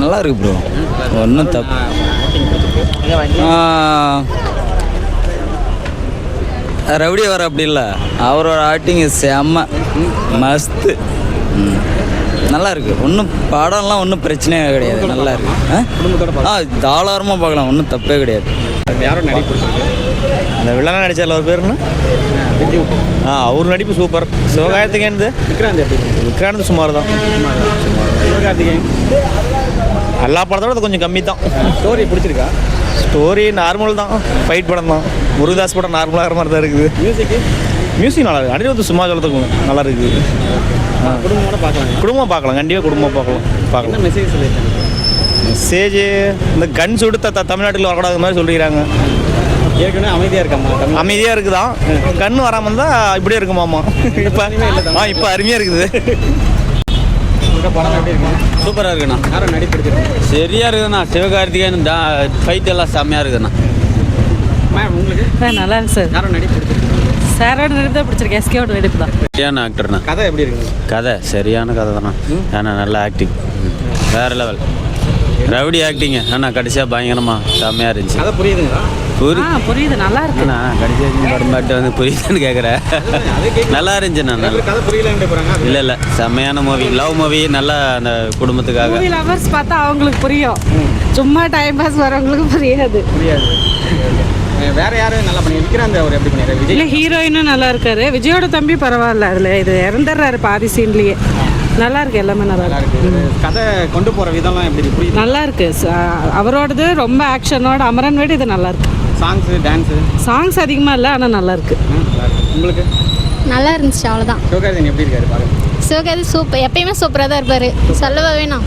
நல்லா இருக்கு ப்ரோ, ஒன்றும் தப்பு. ரவுடி வர அப்படி இல்லை, அவரோட ஆக்டிங் செம்ம மஸ்து. நல்லா இருக்கு, ஒன்றும் படம்லாம் ஒன்றும் பிரச்சனையே கிடையாது, நல்லா இருக்கு. தாராளமாக பார்க்கலாம், ஒன்றும் தப்பே கிடையாது. யாரும் நடிப்பு அந்த வில்லனா நடிச்சார்ல ஒரு பேருன்னு அவர் நடிப்பு சூப்பர். சிவகார்த்திகேயன் விக்ராந்த் சுமார் தான். சிவகார்த்திகேயன் எல்லா படத்தோட கொஞ்சம் கம்மி தான். ஸ்டோரி பிடிச்சிருக்கா? ஸ்டோரி நார்மல் தான், ஃபைட் படம் தான். முருகதாஸ் படம் நார்மலாக மாதிரி தான் இருக்குது. மியூசிக் நல்லா இருக்குது. அனிருத் சும்மா சொல்கிறதுக்கும் நல்லா இருக்குது. குடும்பமோட பார்க்கலாம், குடும்பமாக பார்க்கலாம், கண்டிப்பாக குடும்பமாக பார்க்கலாம். மெசேஜ் சொல்லியிருக்காங்க. மெசேஜ் இந்த கன் சுடுத்த தமிழ்நாட்டில் வரக்கூடாத மாதிரி சொல்லிக்கிறாங்க. ஏற்கனவே அமைதியாக இருக்காம்மா, அமைதியாக இருக்குதான். கண் வராமல் இருந்தால் இப்படியே இருக்குமாம்மா. இப்போ அருமையாக இருக்குது. படம் எப்படி இருக்கு? சூப்பராக இருக்குண்ணா. யாரும் நடிப்பிடிச்சிருக்கேன் சரியாக இருக்குதுண்ணா. சிவகார்த்திகேயன் ஃபைட் எல்லாம் செம்மையாக இருக்குதுண்ணா. மேம் உங்களுக்கு? நல்லா இருக்கு சார். யாரும் நடிப்பிடிச்சிருக்கேன்? சாரோட நடிப்பு தான் பிடிச்சிருக்கு, எஸ்கேவோட நடிப்பு தான். சரியான ஆக்டர்ண்ணா. கதை எப்படி இருக்கு? கதை சரியான கதை தானே. ஏன்னா நல்ல ஆக்டிங், வேறு லெவல். ரவுடி ஆக்டிங்க ஆனால் கடைசியாக பயங்கரமாக செம்மையாக இருந்துச்சு. கதை புரியுதுங்களா? புரியுது, நல்லா இருக்கு. நான் கடைசியாக படம் பாட்டு வந்து புரியுதுன்னு கேட்குறேன். நல்லா இருந்துச்சுண்ணா. நல்லா கதை புரியலன்னு போகிறாங்க. இல்லை செம்மையான மூவி, லவ் மூவி, நல்லா அந்த குடும்பத்துக்காக. மூவி லவர்ஸ் பார்த்தா அவங்களுக்கு புரியும், சும்மா டைம் பாஸ் வரவங்களுக்கு புரியாது. வேற யாரும் நல்லா பண்ணி விக்ராந்த் அவர் எப்படி பண்ணிடுறாரு? விஜய் இல்லை, ஹீரோயினும் நல்லா இருக்காரு. விஜயோட தம்பி பரவாயில்ல, அதில் இது இறந்துடுறாரு பாதி சீன்லேயே. நல்லா இருக்கு, எல்லாமே நல்லா இருக்கு. கதை கொண்டு போகிற விதம்லாம் எப்படி புரியுது? நல்லா இருக்கு. அவரோடது ரொம்ப ஆக்ஷனோட, அமரன் வேடு இது நல்லா இருக்கு. சாங்ஸ் அதிகமாக இல்லை, ஆனால் நல்லா இருக்கு. உங்களுக்கு நல்லா இருந்துச்சு, அவ்வளோதான். சிவகார்த்திகேயன் எப்படி இருக்காரு? சிவகார்த்தி சூப்பர், எப்பயுமே சூப்பராக தான் இருப்பார், சொல்லவே வேணாம்.